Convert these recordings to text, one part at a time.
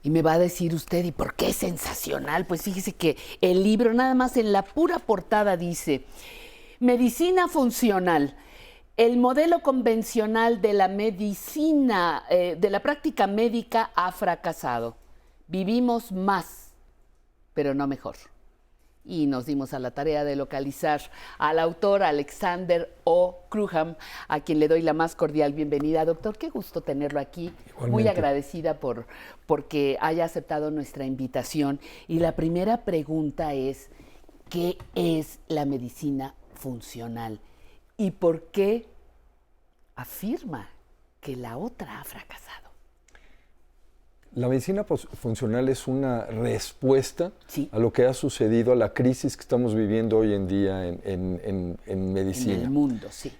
Y me va a decir usted, ¿y por qué es sensacional? Pues fíjese que el libro, nada más en la pura portada dice, medicina funcional. El modelo convencional de la medicina, de la práctica médica ha fracasado. Vivimos más, pero no mejor. Y nos dimos a la tarea de localizar al autor Alexander O. Cruham, a quien le doy la más cordial bienvenida. Doctor, qué gusto tenerlo aquí. Igualmente. Muy agradecida porque haya aceptado nuestra invitación. Y la primera pregunta es, ¿qué es la medicina funcional? ¿Y por qué afirma que la otra ha fracasado? La medicina funcional es una respuesta Sí. a lo que ha sucedido, a la crisis que estamos viviendo hoy en día en medicina. En el mundo, sí.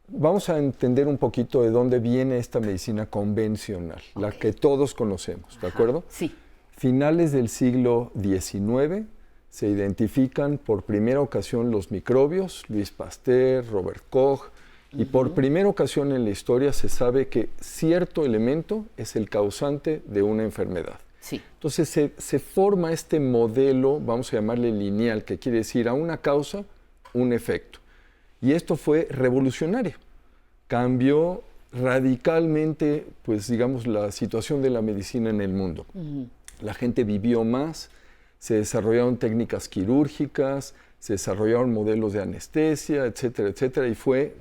Vamos a entender un poquito de dónde viene esta medicina convencional, la que todos conocemos, ¿de acuerdo? Sí. Finales del siglo XIX se identifican por primera ocasión los microbios, Louis Pasteur, Robert Koch, y por primera ocasión en la historia se sabe que cierto elemento es el causante de una enfermedad. Sí. Entonces se forma este modelo, vamos a llamarle lineal, que quiere decir a una causa, un efecto. Y esto fue revolucionario. Cambió radicalmente, pues digamos, la situación de la medicina en el mundo. La gente vivió más, se desarrollaron técnicas quirúrgicas, se desarrollaron modelos de anestesia, etcétera, etcétera, y fue,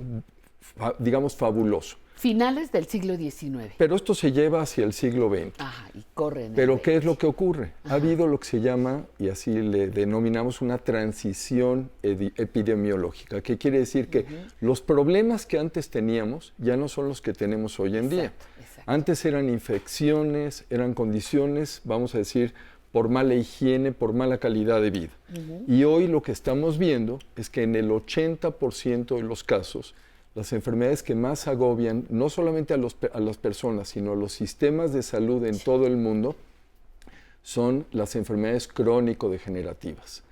digamos, fabuloso. Finales del siglo XIX. Pero esto se lleva hacia el siglo XX. Ajá, y corren. Pero ¿qué es lo que ocurre? Ha habido lo que se llama, y así le denominamos, una transición epidemiológica, que quiere decir que los problemas que antes teníamos ya no son los que tenemos hoy en día. Exacto. Antes eran infecciones, eran condiciones, vamos a decir, por mala higiene, por mala calidad de vida. Y hoy lo que estamos viendo es que en el 80% de los casos, las enfermedades que más agobian no solamente a las personas, sino a los sistemas de salud en todo el mundo, son las enfermedades crónico-degenerativas.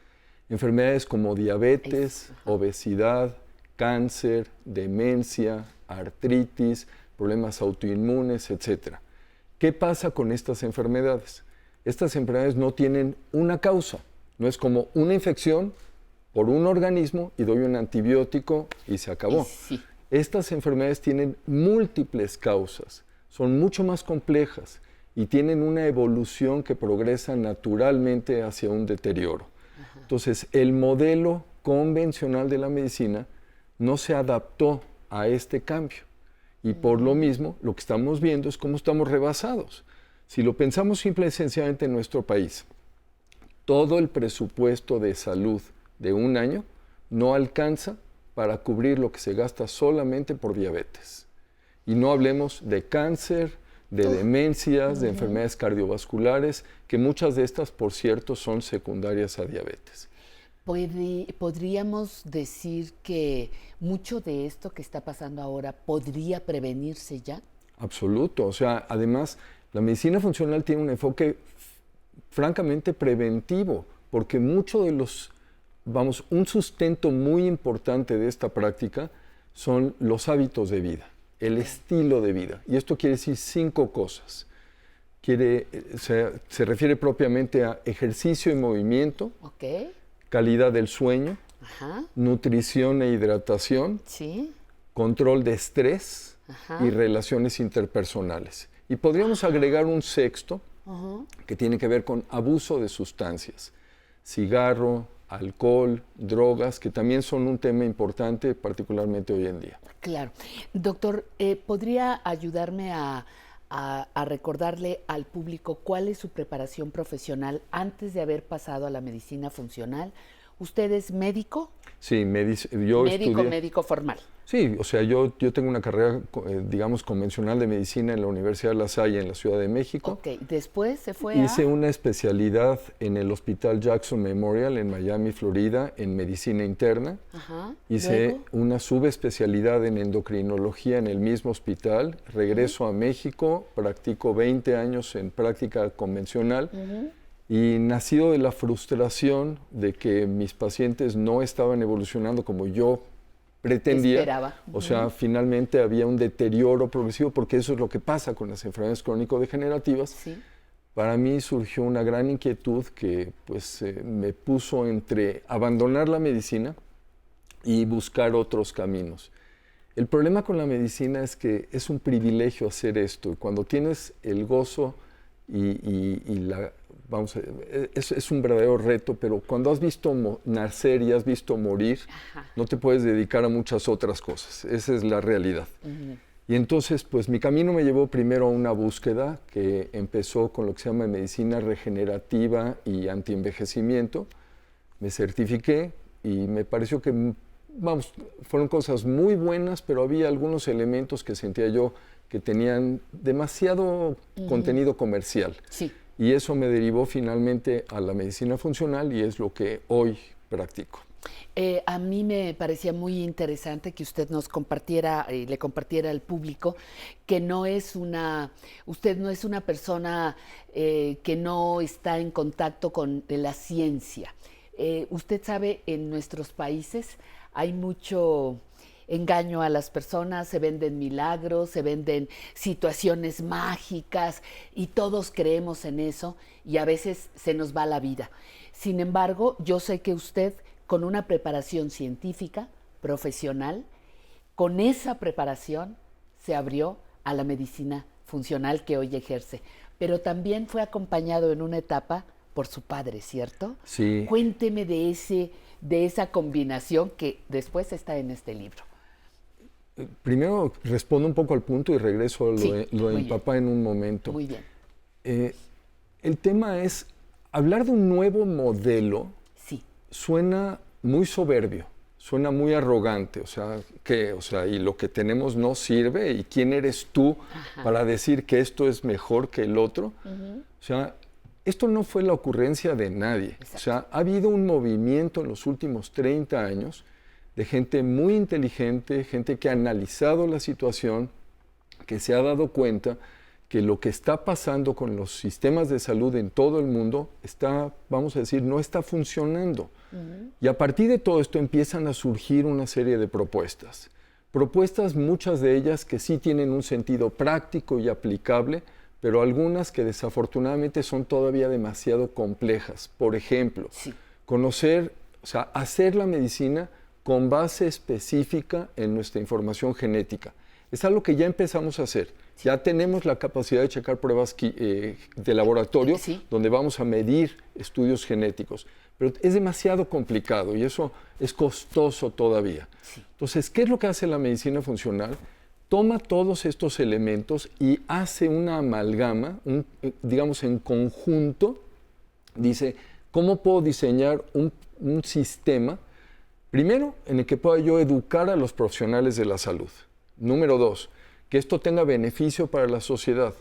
Enfermedades como diabetes, obesidad, cáncer, demencia, artritis, problemas autoinmunes, etc. ¿Qué pasa con estas enfermedades? Estas enfermedades no tienen una causa, no es como una infección por un organismo y doy un antibiótico y se acabó. Sí. Estas enfermedades tienen múltiples causas, son mucho más complejas y tienen una evolución que progresa naturalmente hacia un deterioro. Entonces, el modelo convencional de la medicina no se adaptó a este cambio y por lo mismo lo que estamos viendo es cómo estamos rebasados. Si lo pensamos simple y sencillamente en nuestro país, todo el presupuesto de salud de un año no alcanza para cubrir lo que se gasta solamente por diabetes. Y no hablemos de cáncer, de demencias, de enfermedades cardiovasculares, que muchas de estas, por cierto, son secundarias a diabetes. ¿Podríamos decir que mucho de esto que está pasando ahora podría prevenirse ya? Absoluto. O sea, además, la medicina funcional tiene un enfoque francamente preventivo, porque mucho de los, un sustento muy importante de esta práctica son los hábitos de vida, el estilo de vida. Y esto quiere decir 5 cosas. Se refiere propiamente a ejercicio y movimiento, calidad del sueño, nutrición e hidratación, control de estrés y relaciones interpersonales. Y podríamos agregar un sexto que tiene que ver con abuso de sustancias, cigarro, alcohol, drogas, que también son un tema importante, particularmente hoy en día. Claro. Doctor, ¿podría ayudarme a recordarle al público cuál es su preparación profesional antes de haber pasado a la medicina funcional? ¿Usted es médico? Sí, yo estudié... Médico formal. Sí, o sea, yo tengo una carrera, digamos, convencional de medicina en la Universidad La Salle, en la Ciudad de México. Ok, después se fue Hice una especialidad en el Hospital Jackson Memorial en Miami, Florida, en medicina interna. Hice ¿Luego? una subespecialidad en endocrinología en el mismo hospital. Regreso a México, practico 20 años en práctica convencional. Y nacido de la frustración de que mis pacientes no estaban evolucionando como yo pretendía, esperaba. O sea, finalmente había un deterioro progresivo, porque eso es lo que pasa con las enfermedades crónico-degenerativas. para mí surgió una gran inquietud que pues me puso entre abandonar la medicina y buscar otros caminos. El problema con la medicina es que es un privilegio hacer esto, y cuando tienes el gozo es un verdadero reto, pero cuando has visto nacer y has visto morir, no te puedes dedicar a muchas otras cosas. Esa es la realidad. Y entonces, pues mi camino me llevó primero a una búsqueda que empezó con lo que se llama medicina regenerativa y antienvejecimiento. Me certifiqué y me pareció que, fueron cosas muy buenas, pero había algunos elementos que sentía yo que tenían demasiado contenido comercial. Sí. Y eso me derivó finalmente a la medicina funcional y es lo que hoy practico. A mí me parecía muy interesante que usted nos compartiera, le compartiera al público que usted no es una persona que no está en contacto con la ciencia. Usted sabe, en nuestros países hay mucho engaño a las personas, se venden milagros, se venden situaciones mágicas y todos creemos en eso y a veces se nos va la vida. Sin embargo, yo sé que usted, con una preparación científica, profesional, con esa preparación se abrió a la medicina funcional que hoy ejerce, pero también fue acompañado en una etapa por su padre, ¿cierto? Sí. Cuénteme de esa combinación que después está en este libro. Primero respondo un poco al punto y regreso a lo de mi papá en un momento. Muy bien. El tema es, hablar de un nuevo modelo suena muy soberbio, suena muy arrogante, y lo que tenemos no sirve, y quién eres tú para decir que esto es mejor que el otro. O sea, esto no fue la ocurrencia de nadie. Exacto. O sea, ha habido un movimiento en los últimos 30 años de gente muy inteligente, gente que ha analizado la situación, que se ha dado cuenta que lo que está pasando con los sistemas de salud en todo el mundo no está funcionando. Y a partir de todo esto empiezan a surgir una serie de propuestas. Propuestas, muchas de ellas que sí tienen un sentido práctico y aplicable, pero algunas que desafortunadamente son todavía demasiado complejas. Por ejemplo, hacer la medicina con base específica en nuestra información genética. Es algo que ya empezamos a hacer. Ya tenemos la capacidad de checar pruebas de laboratorio donde vamos a medir estudios genéticos. Pero es demasiado complicado y eso es costoso todavía. Sí. Entonces, ¿qué es lo que hace la medicina funcional? Toma todos estos elementos y hace una amalgama, digamos en conjunto, dice, ¿cómo puedo diseñar un sistema? Primero, en el que pueda yo educar a los profesionales de la salud. Número 2, que esto tenga beneficio para la sociedad.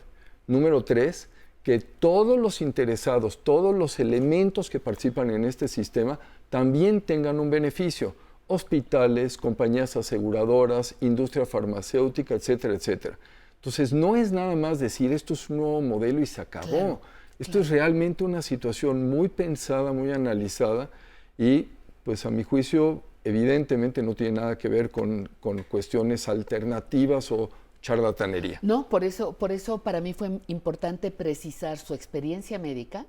Número 3, que todos los interesados, todos los elementos que participan en este sistema también tengan un beneficio. Hospitales, compañías aseguradoras, industria farmacéutica, etcétera, etcétera. Entonces, no es nada más decir esto es un nuevo modelo y se acabó. Claro, esto es realmente una situación muy pensada, muy analizada y, pues a mi juicio, evidentemente no tiene nada que ver con cuestiones alternativas o charlatanería. No, por eso para mí fue importante precisar su experiencia médica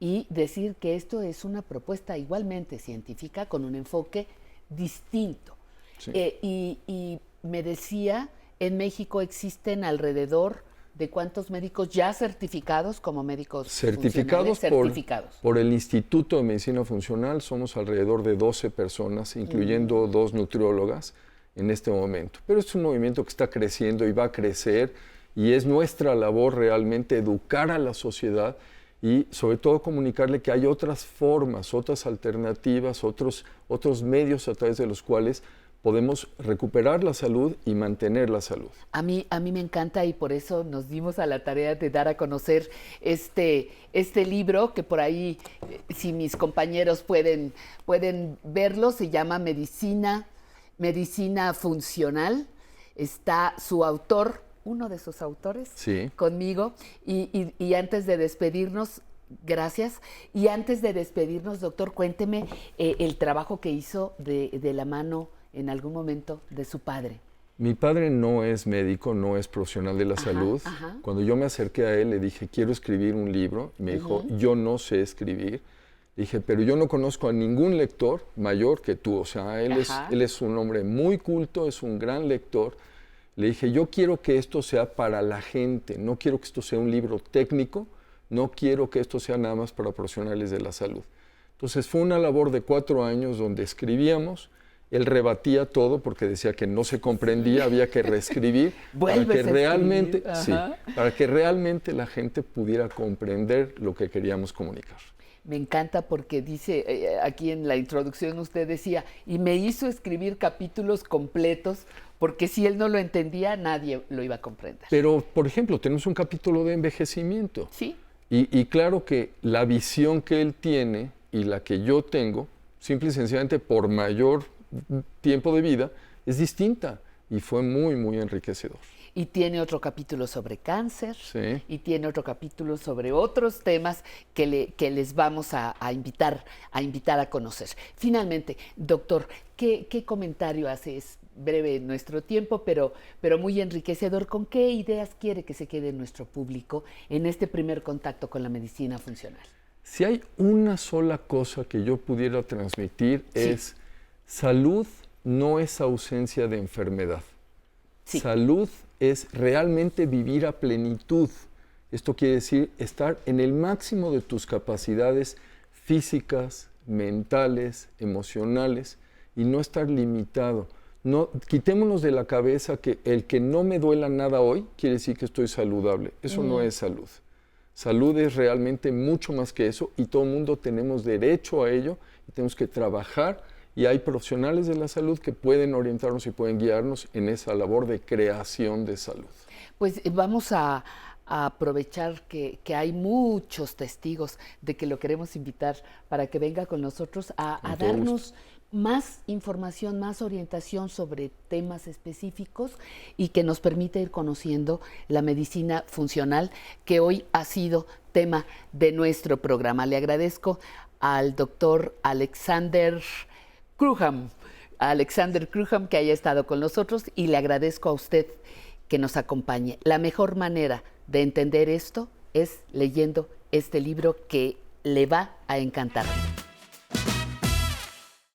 y decir que esto es una propuesta igualmente científica con un enfoque distinto. Sí. Y me decía, en México existen alrededor de ¿cuántos médicos ya certificados como médicos certificados? Por el Instituto de Medicina Funcional somos alrededor de 12 personas, incluyendo 2 nutriólogas en este momento. Pero es un movimiento que está creciendo y va a crecer y es nuestra labor realmente educar a la sociedad y sobre todo comunicarle que hay otras formas, otras alternativas, otros medios a través de los cuales podemos recuperar la salud y mantener la salud. A mí me encanta y por eso nos dimos a la tarea de dar a conocer este libro que por ahí, si mis compañeros pueden verlo, se llama Medicina Funcional. Está su autor, uno de sus autores, conmigo. Y antes de despedirnos, gracias. Y antes de despedirnos, doctor, cuénteme el trabajo que hizo de la mano en algún momento de su padre. Mi padre no es médico, no es profesional de la salud. Cuando yo me acerqué a él, le dije, quiero escribir un libro. Y me dijo, yo no sé escribir. Le dije, pero yo no conozco a ningún lector mayor que tú. O sea, él es un hombre muy culto, es un gran lector. Le dije, yo quiero que esto sea para la gente. No quiero que esto sea un libro técnico. No quiero que esto sea nada más para profesionales de la salud. Entonces fue una labor de 4 años donde escribíamos. Él rebatía todo porque decía que no se comprendía, había que reescribir para que realmente la gente pudiera comprender lo que queríamos comunicar. Me encanta porque dice, aquí en la introducción usted decía, y me hizo escribir capítulos completos porque si él no lo entendía, nadie lo iba a comprender. Pero, por ejemplo, tenemos un capítulo de envejecimiento. Sí. Y claro que la visión que él tiene y la que yo tengo, simple y sencillamente por mayor tiempo de vida, es distinta y fue muy, muy enriquecedor. Y tiene otro capítulo sobre cáncer, sí. Y tiene otro capítulo sobre otros temas que les vamos a invitar a conocer. Finalmente, doctor, ¿qué comentario hace? Es breve nuestro tiempo, pero muy enriquecedor. ¿Con qué ideas quiere que se quede nuestro público en este primer contacto con la medicina funcional? Si hay una sola cosa que yo pudiera transmitir es salud no es ausencia de enfermedad. Sí. Salud es realmente vivir a plenitud. Esto quiere decir estar en el máximo de tus capacidades físicas, mentales, emocionales y no estar limitado. No, quitémonos de la cabeza que el que no me duela nada hoy quiere decir que estoy saludable. Eso no es salud. Salud es realmente mucho más que eso y todo el mundo tenemos derecho a ello y tenemos que trabajar y hay profesionales de la salud que pueden orientarnos y pueden guiarnos en esa labor de creación de salud. Pues vamos a aprovechar que hay muchos testigos de que lo queremos invitar para que venga con nosotros a darnos más información, más orientación sobre temas específicos y que nos permita ir conociendo la medicina funcional que hoy ha sido tema de nuestro programa. Le agradezco al doctor Alexander Cruham, que haya estado con nosotros y le agradezco a usted que nos acompañe. La mejor manera de entender esto es leyendo este libro que le va a encantar.